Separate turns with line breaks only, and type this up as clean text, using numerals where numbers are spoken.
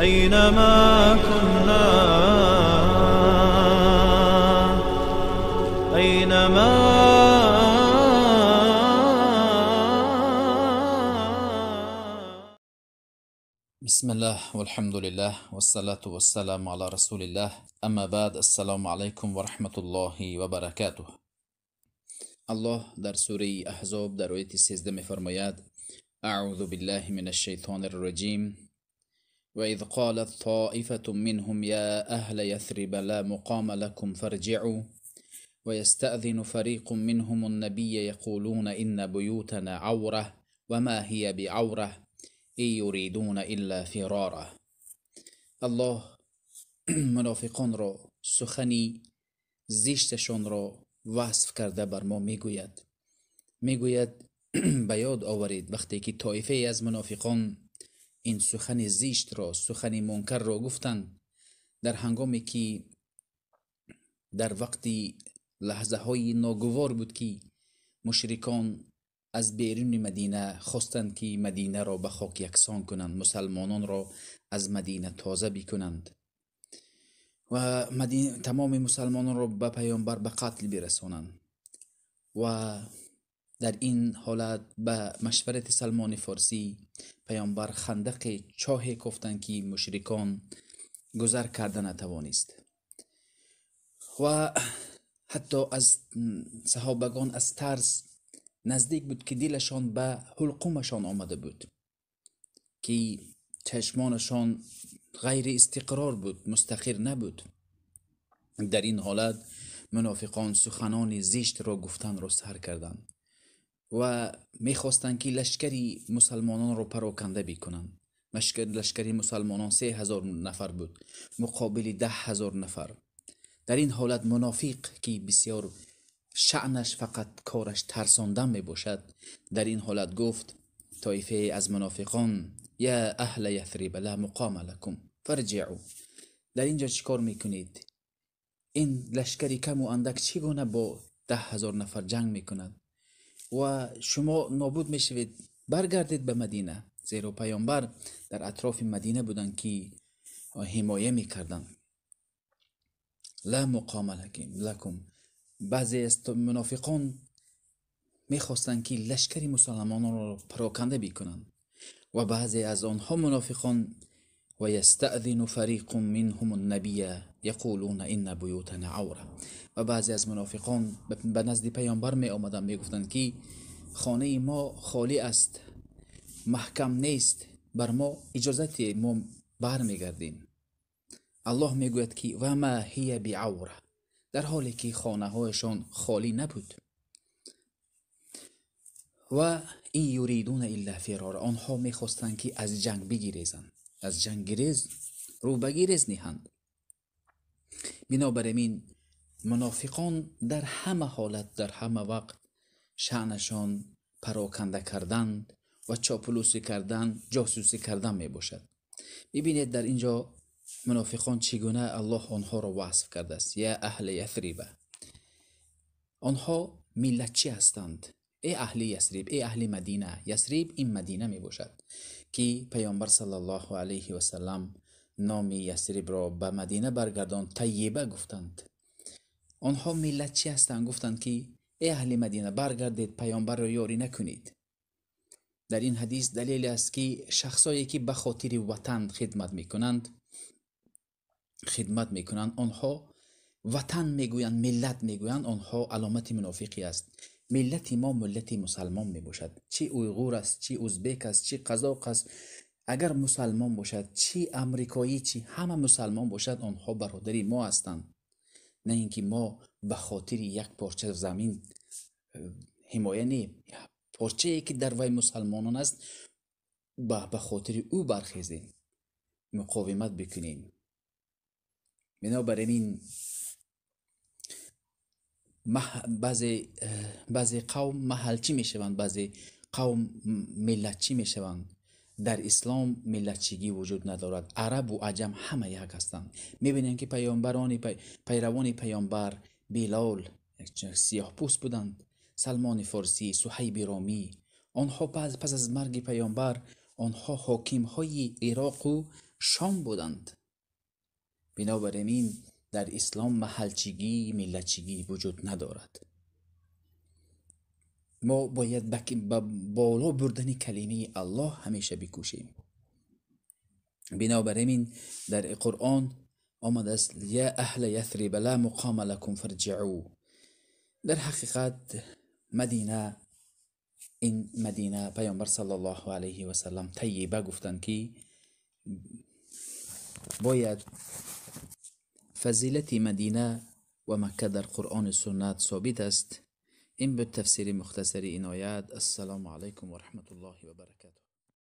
أينما كنا أينما
بسم الله والحمد لله والصلاة والسلام على رسول الله اما بعد. السلام علیکم و رحمت الله و برکاته. الله در سوره احزاب در آیه 13 می‌فرماید: اعوذ بالله من الشیطان الرجیم و اذ قالت طائفة منهم یا اهل یثرب لا مقام لكم فارجعوا ويستأذن فريق منهم النبي يقولون إن بيوتنا عورة وما هي بعورة إن يريدون إلا فرارا. الله منافقان را سخنی زشتشان را وصف کرده بر ما میگوید به یاد آورید وقتی که طایفه از منافقان این سخن زشت را، سخن منکر را گفتند، در هنگامی که در وقتی لحظه های ناگوار بود که مشرکان از بیرون مدینه خواستند که مدینه را به خاک یکسان کنند، مسلمانان را از مدینه تازه بکنند و تمام مسلمانان را به پیامبر به قتل برسانند. و در این حالت به مشورت سلمان فارسی پیامبر خندق چاه گفتند که مشرکان گذر کردن نتوانست و حتی از صحابگان از ترس نزدیک بود که دلشان به حلقومشان آمده بود که چشمانشان غیر استقرار بود، مستقر نبود. در این حالت منافقان سخنان زشت را گفتن را سر کردند و میخواستند که لشکری مسلمانان را پراکنده بکنند. لشکری مسلمانان 3000 نفر بود مقابل 10,000 نفر. در این حالت منافق که بسیار شأنش فقط کارش ترساندن می باشد، در این حالت گفت طایفه از منافقان: یا اهل یثرب لا مقام لکم فارجعوا. در اینجا چیکار میکنید؟ این لشکری کم و اندک چگونه با 10,000 نفر جنگ میکند و شما نابود میشوید، برگردید به مدینه. زیرا پیامبر در اطراف مدینه بودند که حمایه میکردند. لا مقام لکم. بعضی از منافقان میخواستند که لشکری مسلمانان را پراکنده بکنند و بعضی از آنها منافقان و یستأذن فریق منهم النبی یقولون ان بیوتنا عوره. و بعضی از منافقان به نزد پیامبر می آمدند میگفتند که خانه ما خالی است، محکم نیست، بر ما اجازت ما برمیگردیم. الله میگوید که و ما هی بعوره، در حالی که خانه هایشان خالی نبود. و این یریدون الا فرار، آنها میخواستند که از جنگ بگریزند، از جنگ گریز رو بگیرز نهند. بنابراین منافقان در همه حالت، در همه وقت شأنشان پراکنده کردن و چاپلوسی کردن، جاسوسی کردن می باشد. ببینید در اینجا منافقان چگونه الله آنها را وصف کرده است: یا اهل یثرب. آنها ملت چی هستند؟ ای اهل یثرب، ای اهل مدینه. یثرب این مدینه می باشد که پیامبر صلی الله علیه و سلم نام یثرب را به مدینه برگردان، طیبه گفتند. آنها ملت چی هستند؟ گفتند که ای اهل مدینه، برگردید، پیامبر را یاری نکنید. در این حدیث دلیل است که شخصایی که به خاطر وطن خدمت میکنند آنها وطن میگویند، ملت میگویند، آنها علامت منافقی است. ملت ما ملت مسلمان می باشد، چی اویغور است، چی ازبک است، چی قزاق است، اگر مسلمان باشد، چی امریکایی، چی همه مسلمان باشد، آنها برادری ما هستند. نه اینکه ما به خاطر یک پارچه زمین حمایه نیم، پارچه ای که در وی مسلمانان است به خاطر او برخیزیم، مقاومت بکنیم. بنابراین بعضی قوم محلچی میشوند، بعضی قوم ملتچی میشوند. در اسلام ملتچیگی وجود ندارد. عرب و عجم همه یک هستند. میبینید که پیروان پیامبر بلال سیاه پوست بودند، سلمان فارسی، صهیب رامی. آنها پس از مرگ پیامبر آنها حاکم های عراق و شام بودند. بنابراین در اسلام محلچگی ملتچگی وجود ندارد. ما باید به بالا بردن کلمه الله همیشه بکوشیم. بنابراین در قرآن آمده است یا اهل یثرب لا مقام لکم فرجعوا. در حقیقت مدینه، این مدینه پیامبر صلی الله علیه و سلم طیبه گفتند که باید فضیلت مدینه و مکه در قرآن سنت ثابت است. این به تفسیر مختصر این آیات. السلام علیکم و رحمت الله و برکاته.